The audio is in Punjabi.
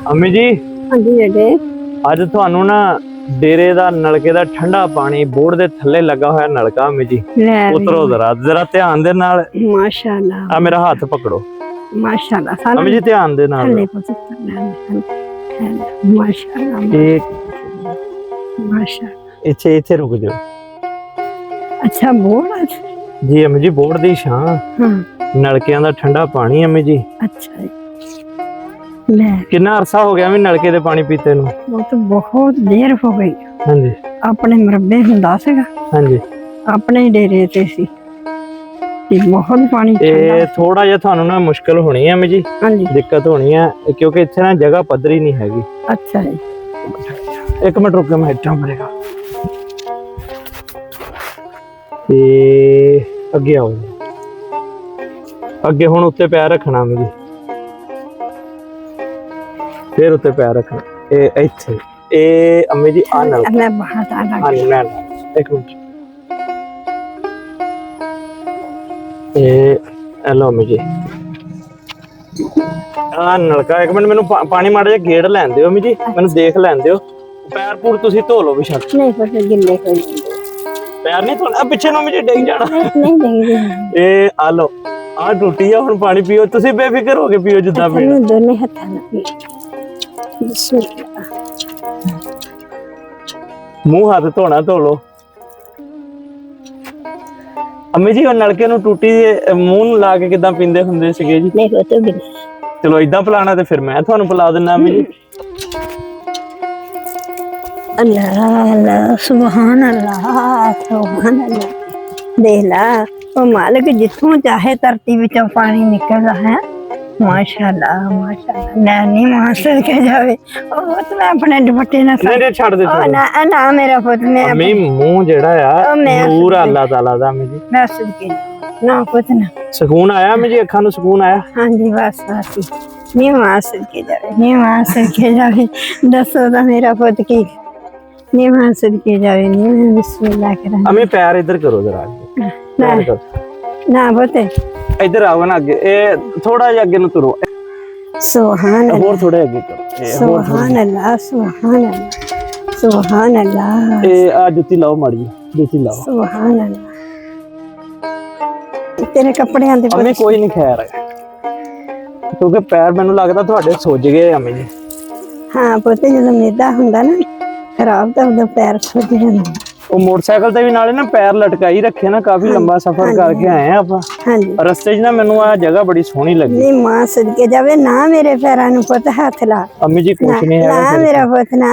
अम्मी जी ਹਾਂਜੀ ਬੇਟੇ ਅੱਜ ਤੁਹਾਨੂੰ ਨਾ ਡੇਰੇ ਦਾ ਨਲਕੇ ਦਾ ਠੰਡਾ ਪਾਣੀ ਬੋਰਡ ਦੇ ਥੱਲੇ ਲੱਗਾ ਹੋਇਆ ਨਲਕਾ ਅਮੀ ਜੀ ਲੈ ਉਤਰੋ ਜ਼ਰਾ ਧਿਆਨ ਦੇ ਨਾਲ ਮਾਸ਼ਾਅੱਲਾ ਆ ਮੇਰਾ ਹੱਥ ਪਕੜੋ ਮਾਸ਼ਾਅੱਲਾ ਅਮੀ ਜੀ ਧਿਆਨ ਦੇ ਨਾਲ ਥੱਲੇ ਪੁੱਤ ਮਾਸ਼ਾਅੱਲਾ ਇਹ ਮਾਸ਼ਾਅੱਲਾ ਇੱਥੇ ਰੁਕ ਜਾਓ ਅੱਛਾ ਬੋਲ ਜੀ ਅਮੀ ਜੀ ਬੋਰਡ ਦੀ ਛਾਂ ਹਾਂ ਨਲਕਿਆਂ ਦਾ ਠੰਡਾ ਪਾਣੀ ਅਮੀ ਜੀ ਅੱਛਾ ਲੈ ਕਿੰਨਾ ਅਰਸਾ ਹੋ ਗਿਆ ਵੀ ਨਲਕੇ ਦੇ ਪਾਣੀ ਪੀਤੇ ਨੂੰ ਉਹ ਤਾਂ ਬਹੁਤ ਦੇਰ ਹੋ ਗਈ ਹਾਂਜੀ ਆਪਣੇ ਮਰਬੇ ਹੁੰਦਾ ਸੀਗਾ ਹਾਂਜੀ ਆਪਣੇ ਡੇਰੇ ਤੇ ਸੀ ਤੇ ਬਹੁਤ ਪਾਣੀ ਇਹ ਥੋੜਾ ਜਿਹਾ ਤੁਹਾਨੂੰ ਨਾ ਮੁਸ਼ਕਲ ਹੋਣੀ ਹੈ ਅਮੀ ਜੀ ਹਾਂਜੀ ਦਿੱਕਤ ਹੋਣੀ ਹੈ ਕਿਉਂਕਿ ਇੱਥੇ ਨਾ ਜਗ੍ਹਾ ਪੱਧਰੀ ਨਹੀਂ ਹੈਗੀ ਅੱਛਾ ਜੀ ਇੱਕ ਮਿੰਟ ਰੁਕ ਕੇ ਮੈਂ ਇੱਟਾਂ ਭਰੇਗਾ ਤੇ ਅੱਗੇ ਆਓ ਅੱਗੇ ਹੁਣ ਉੱਤੇ ਪੈਰ ਰੱਖਣਾ ਮੇਰੀ ਫਿਰ ਉੱਤੇ ਪੈਰ ਰੱਖਣਾ ਇਹ ਇੱਥੇ ਇਹ ਅੰਮੀ ਜੀ ਆ ਨਾਲ ਮੈਂ ਬਾਹਰ ਆ ਹਾਂ ਮੈਂ ਇੱਕ ਮਿੰਟ ਇਹ ਲਓ ਅੰਮੀ ਜੀ ਆ ਨਲਕਾ ਇੱਕ ਮਿੰਟ ਮੈਨੂੰ ਪਾਣੀ ਮਾੜਾ ਜਿਹਾ ਗੇੜ ਲੈਣ ਦਿਓ ਅੰਮੀ ਜੀ ਮੈਨੂੰ ਦੇਖ ਲੈਣ ਦਿਓ ਪੈਰ ਪੂਰ ਤੁਸੀਂ ਧੋ ਲਓ ਵੀ ਛੱਡ ਨਹੀਂ ਪਰ ਗਿੱਲੇ ਹੋ ਪੈਰ ਨਹੀਂ ਧੋਣਾ ਪਿੱਛੇ ਨੂੰ ਅੰਮੀ ਜੀ ਡਿੱਗ ਜਾਣਾ ਨਹੀਂ ਨਹੀਂ ਇਹ ਆ ਲਓ ਆ ਟੁੱਟੀ ਆ ਹੁਣ ਪਾਣੀ ਪੀਓ ਤੁਸੀਂ ਬੇਫਿਕਰ ਹੋ ਕੇ ਪੀਓ ਜਿੱਦਾਂ ਪੀਣਾ ਦੋਨੇ ਹੱਥਾਂ ਨਾਲ ਬਿਸਮਿਲ੍ਲਾ ਮੂੰਹ ਹੱਥ ਧੋਣਾ ਧੋ ਲੋ ਅੰਮੀ ਜੀ ਉਹ ਨਲਕੇ ਨੂੰ ਟੂਟੀ ਮੂੰਹ ਨੂੰ ਲਾ ਕੇ ਕਿਦਾਂ ਪੀਂਦੇ ਹੁੰਦੇ ਸੀਗੇ ਜੀ ਨਹੀਂ ਉਹ ਤਾਂ ਬਿਨ ਚਲੋ ਇਦਾਂ ਪਿਲਾਣਾ ਤੇ ਫਿਰ ਮੈਂ ਤੁਹਾਨੂੰ ਪਿਲਾ ਦਿੰਦਾ ਅੰਮੀ ਜੀ ਅੱਲਾਹ ਅੱਲਾਹ ਸੁਭਾਨ ਅੱਲਾਹ ਸੁਭਾਨ ਅੱਲਾਹ ਦੇਖ ਲਾ ਉਹ ਮਾਲਕ ਜਿੱਥੋਂ ਚਾਹੇ ਧਰਤੀ ਵਿੱਚੋਂ ਪਾਣੀ ਨਿਕਲਦਾ ਹੈ ਮਾਸ਼ਾਅੱਲਾ ਮਾਸ਼ਾਅੱਲਾ ਨਹੀਂ ਮਾਸਰ ਕੇ ਜਾਵੇ ਉਹ ਤਾਂ ਆਪਣੇ ਦੁਪੱਟੇ ਨਾਲ ਨਹੀਂ ਛੱਡ ਦੇ ਨਾ ਮੇਰਾ ਪੁੱਤ ਮੈਂ ਅੰਮੀ ਮੂੰਹ ਜਿਹੜਾ ਆ ਨੂਰ ਆ ਅੱਲਾਹ ਤਾਲਾ ਦਾ ਅੰਮੀ ਜੀ ਮੈਂ ਸਦਕੇ ਨਾ ਪੁੱਤ ਨਾ ਸਕੂਨ ਆਇਆ ਅੰਮੀ ਜੀ ਅੱਖਾਂ ਨੂੰ ਸਕੂਨ ਆਇਆ ਹਾਂਜੀ ਬਸ ਬਸ ਨਹੀਂ ਮਾਸਰ ਕੇ ਜਾਵੇ ਨਹੀਂ ਮਾਸਰ ਕੇ ਜਾਵੇ ਦੱਸੋ ਤਾਂ ਮੇਰਾ ਪੁੱਤ ਕੀ ਨਹੀਂ ਮਾਸਰ ਕੇ ਜਾਵੇ ਨਹੀਂ ਬਿਸਮਿਲ੍ਲਾ ਕਰਾਂ ਅੰਮੀ ਪੈਰ ਇੱਧਰ ਕਰੋ ਜ਼ਰਾ ਨਾ ਪੁੱਤ ਇੱਧਰ ਆਓ ਨਾ ਅੱਗੇ ਇਹ ਥੋੜਾ ਜਿਹਾ ਅੱਗੇ ਨੂੰ ਤੁਰੋ ਸੁਭਾਨ ਹੋਰ ਥੋੜੇ ਅੱਗੇ ਕਰੋ ਸੁਭਾਨ ਅੱਲਾਹ ਸੁਭਾਨ ਅੱਲਾਹ ਸੁਭਾਨ ਅੱਲਾਹ ਇਹ ਆ ਜੁੱਤੀ ਲਾਓ ਮਾੜੀ ਜੁੱਤੀ ਲਾਓ ਸੁਭਾਨ ਅੱਲਾਹ ਤੇਰੇ ਕੱਪੜਿਆਂ ਦੇ ਅੰਮੀ ਕੋਈ ਨਹੀਂ ਖੈਰ ਕਿਉਂਕਿ ਪੈਰ ਮੈਨੂੰ ਲੱਗਦਾ ਤੁਹਾਡੇ ਸੁੱਜ ਗਏ ਅੰਮੀ ਜੀ ਹਾਂ ਪੁੱਤ ਜਦੋਂ ਮੇਦਾ ਹੁੰਦਾ ਨਾ ਖਰਾਬ ਤਾਂ ਉਹਦਾ ਪੈਰ ਸੁੱਜ ਜਾਂਦਾ ਉਹ ਮੋਟਰਸਾਈਕਲ ਤੇ ਵੀ ਨਾਲੇ ਨਾ ਪੈਰ ਲਟਕਾਈ ਰੱਖੇ ਨਾ ਕਾਫੀ ਲੰਬਾ ਸਫ਼ਰ ਕਰਕੇ ਆਏ ਆ ਆਪਾਂ ਹਾਂਜੀ ਰਸਤੇ 'ਚ ਨਾ ਮੈਨੂੰ ਆ ਜਗ੍ਹਾ ਬੜੀ ਸੋਹਣੀ ਲੱਗੀ ਨਹੀਂ ਮਾਂ ਸਦਕੇ ਜਾਵੇ ਨਾ ਮੇਰੇ ਪੈਰਾਂ ਨੂੰ ਪੁੱਤ ਹੱਥ ਲਾ ਅੰਮੀ ਜੀ ਕੁਛ ਨਹੀਂ ਹੈ ਨਾ ਮੇਰਾ ਪੁੱਤ ਨਾ